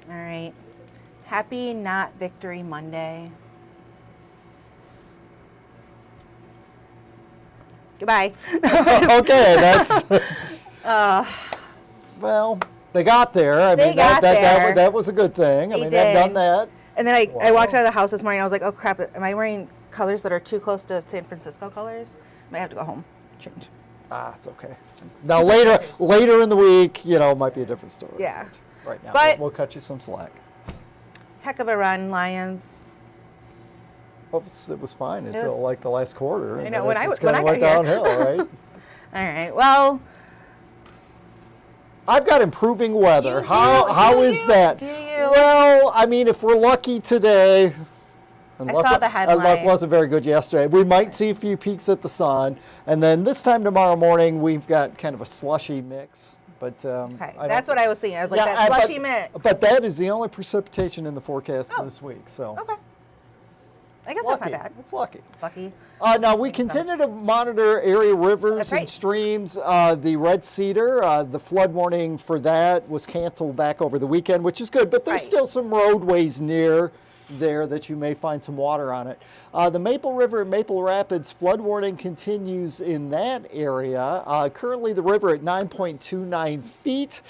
All right. Happy Not Victory Monday. Goodbye. Okay, that's well, they got there. I They mean, got there. that was a good thing. I They mean, they've done did. that. And then I walked out of the house this morning. I was like, oh crap, am I wearing colors that are too close to San Francisco colors? Might have to go home. Change. It's okay. Now later in the week, might be a different story. Yeah. Right now, But we'll cut you some slack. heck of a run, Lions. It was fine until like the last quarter. I know, and when it just I kind of got went here. downhill, right? All right. Well, I've got improving weather. You How do? is Do that? you? Well, I mean, if we're lucky today, and I saw the headline. luck wasn't very good yesterday. We might see a few peaks at the sun, and then this time tomorrow morning we've got kind of a slushy mix. But okay. That's what I was thinking. I was like, Yeah, that slushy mix. But that is the only precipitation in the forecast this week. So Okay. I guess lucky. that's not bad. It's lucky. Lucky. Now, we continue to monitor area rivers That's and right. streams. The Red Cedar, the flood warning for that was canceled back over the weekend, which is good, but there's Right. still some roadways near there that you may find some water on it. The Maple River and Maple Rapids flood warning continues in that area. Currently, the river at 9.29 feet.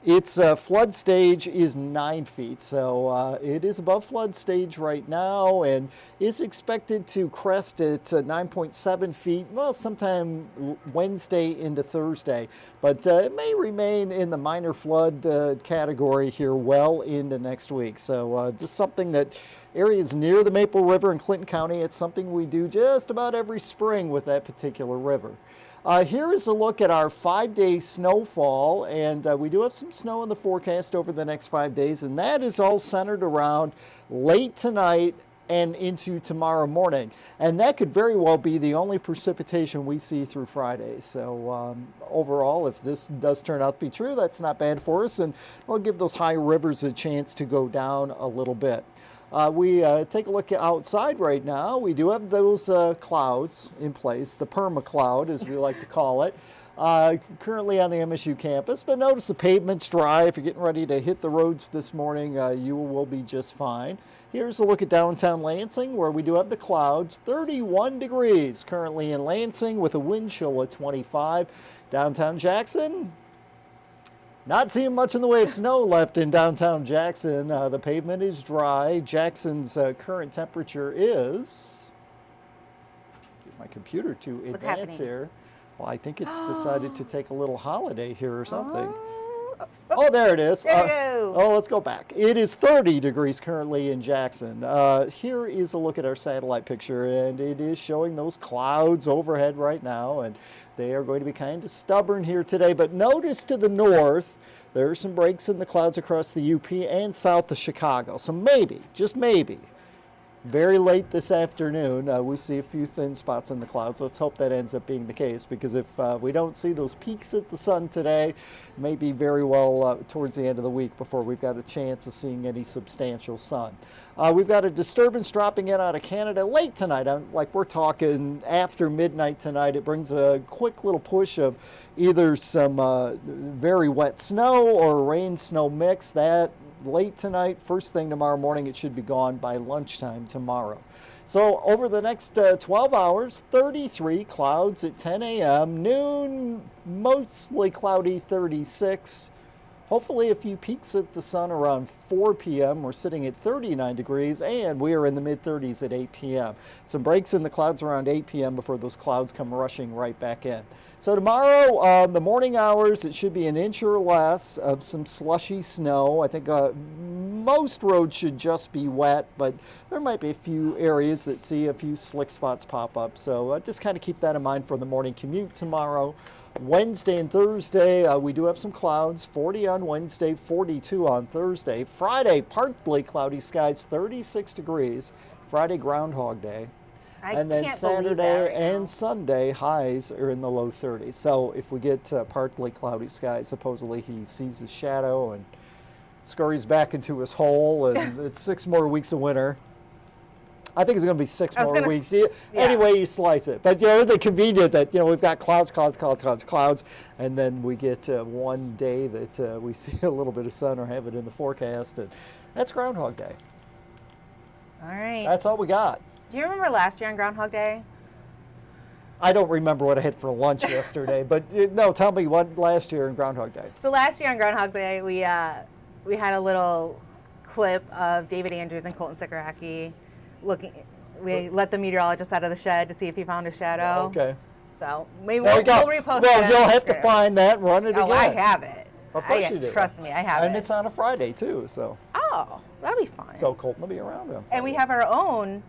Its flood stage is 9 feet, so it is above flood stage right now and is expected to crest at 9.7 feet, well, sometime Wednesday into Thursday. But it may remain in the minor flood category here well into next week. So just something that areas near the Maple River in Clinton County, it's something we do just about every spring with that particular river. Here is a look at our 5-day snowfall, and we do have some snow in the forecast over the next 5 days, and that is all centered around late tonight and into tomorrow morning. And that could very well be the only precipitation we see through Friday. So overall, if this does turn out to be true, that's not bad for us, and we'll give those high rivers a chance to go down a little bit. We take a look outside right now. We do have those clouds in place, the perma cloud, as we like to call it, currently on the MSU campus. But notice the pavement's dry. If you're getting ready to hit the roads this morning, you will be just fine. Here's a look at downtown Lansing, where we do have the clouds. 31 degrees currently in Lansing with a wind chill at 25. Downtown Jackson, not seeing much in the way of snow left in downtown Jackson. The pavement is dry. Jackson's current temperature is, get my computer to advance here. Well, I think it's decided to take a little holiday here or something. Oh, there it is. There we go. Oh, let's go back. It is 30 degrees currently in Jackson. Here is a look at our satellite picture, and it is showing those clouds overhead right now, and they are going to be kind of stubborn here today. But notice to the north, there are some breaks in the clouds across the UP and south of Chicago. So maybe, just maybe, very late this afternoon, we see a few thin spots in the clouds. Let's hope that ends up being the case, because if we don't see those peaks at the sun today, it may be very well towards the end of the week before we've got a chance of seeing any substantial sun. We've got a disturbance dropping in out of Canada late tonight. Like we're talking after midnight tonight. It brings a quick little push of either some very wet snow or rain-snow mix. That late tonight, first thing tomorrow morning, it should be gone by lunchtime tomorrow. So over the next 12 hours, 33 clouds at 10 a.m., noon, mostly cloudy, 36. Hopefully a few peaks at the sun around 4 p.m. We're sitting at 39 degrees, and we are in the mid-30s at 8 p.m. Some breaks in the clouds around 8 p.m. before those clouds come rushing right back in. So tomorrow, the morning hours, it should be an inch or less of some slushy snow. I think most roads should just be wet, but there might be a few areas that see a few slick spots pop up. So just kind of keep that in mind for the morning commute tomorrow. Wednesday and Thursday, we do have some clouds, 40 on Wednesday, 42 on Thursday. Friday, partly cloudy skies, 36 degrees. Friday, Groundhog Day. And then Saturday and Sunday, highs are in the low 30s. So if we get partly cloudy skies, supposedly he sees his shadow and scurries back into his hole, and it's 6 more weeks of winter. I think it's going to be 6 I was more gonna weeks. yeah. Anyway, you slice it. But, isn't it convenient that, we've got clouds, and then we get one day that we see a little bit of sun or have it in the forecast, and that's Groundhog Day. All right. That's all we got. Do you remember last year on Groundhog Day? I don't remember what I had for lunch yesterday, but no, tell me what last year on Groundhog Day. So last year on Groundhog Day, we had a little clip of David Andrews and Colton Sikoraki looking. We let the meteorologist out of the shed to see if he found a shadow. Okay. So maybe There we'll you go. repost Well, it. you'll have to find that and run it again. Oh, I have it. Of course you do. Trust me, I have it. And it's on a Friday too, so. Oh, that'll be fun. So Colton will be around him. And we have our own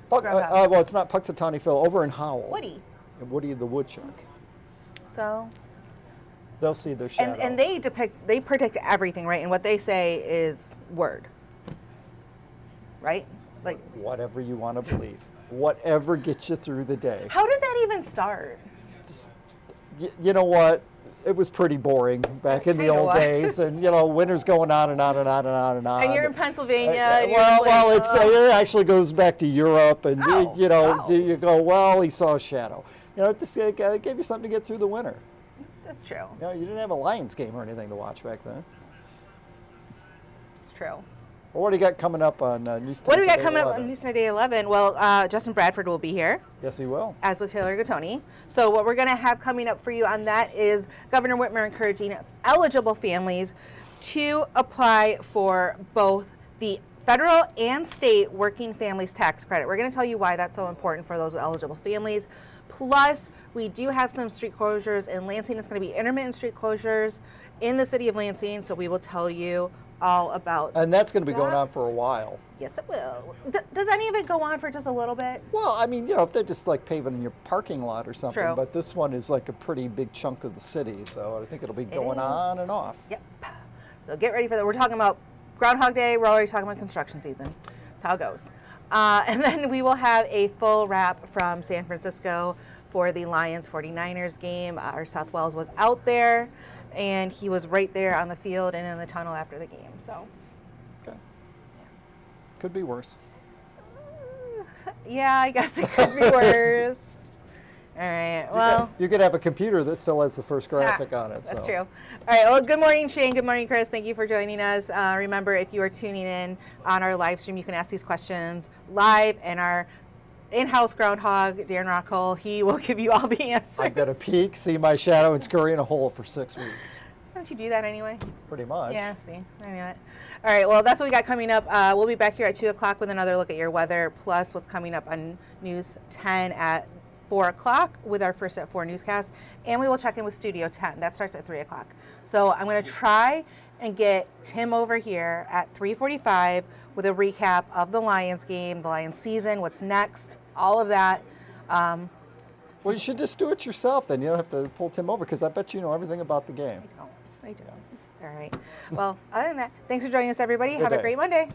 well, it's not Puxatawny Phil, over in Howell. Woody. And Woody the Woodchuck. So. They'll see their shadow. And they predict everything, right? And what they say is word. Right? Like whatever you want to believe. Whatever gets you through the day. How did that even start? Just, you know what? It was pretty boring back in the old days, and winter's going on and on and on and on and on. And you're in Pennsylvania. And it actually goes back to Europe, and you go, well, he saw a shadow. It just gave you something to get through the winter. That's true. You didn't have a Lions game or anything to watch back then. It's true. Well, what do you got coming up on News Today? What do we got coming up on News Today 11? Well, Justin Bradford will be here. Yes, he will. As with Taylor Gattoni. So what we're going to have coming up for you on that is Governor Whitmer encouraging eligible families to apply for both the federal and state working families tax credit. We're going to tell you why that's so important for those eligible families. Plus, we do have some street closures in Lansing. It's going to be intermittent street closures in the city of Lansing, so we will tell you all about And that's going to be going on for a while. Yes, it will. Does any of it go on for just a little bit? Well, I mean, if they're just like paving in your parking lot or something, True. But this one is like a pretty big chunk of the city, so I think it'll be going on and off. Yep. So get ready for that. We're talking about Groundhog Day. We're already talking about construction season. That's how it goes. And then we will have a full wrap from San Francisco for the Lions 49ers game. Our South Wells was out there, and he was right there on the field and in the tunnel after the game. So, okay. Could be worse. Yeah, I guess it could be worse. All right. Well, you could have a computer that still has the first graphic on it. That's true. All right. Well, good morning, Shane. Good morning, Chris. Thank you for joining us. Remember, if you are tuning in on our live stream, you can ask these questions live, and our in-house groundhog, Darrin Rockcole, he will give you all the answers. I've got to peek, see my shadow, and scurry in a hole for 6 weeks. Don't you do that anyway? Pretty much. Yeah, see, I knew it. All right, well, that's what we got coming up. We'll be back here at 2 o'clock with another look at your weather, plus what's coming up on News 10 at 4 o'clock with our First at 4 newscast. And we will check in with Studio 10. That starts at 3 o'clock. So I'm going to try and get Tim over here at 3:45 with a recap of the Lions game, the Lions season, what's next, all of that. Well, you should just do it yourself then. You don't have to pull Tim over, because I bet you know everything about the game. I do. All right. Well, other than that, thanks for joining us, everybody. Good Have day. a great Monday.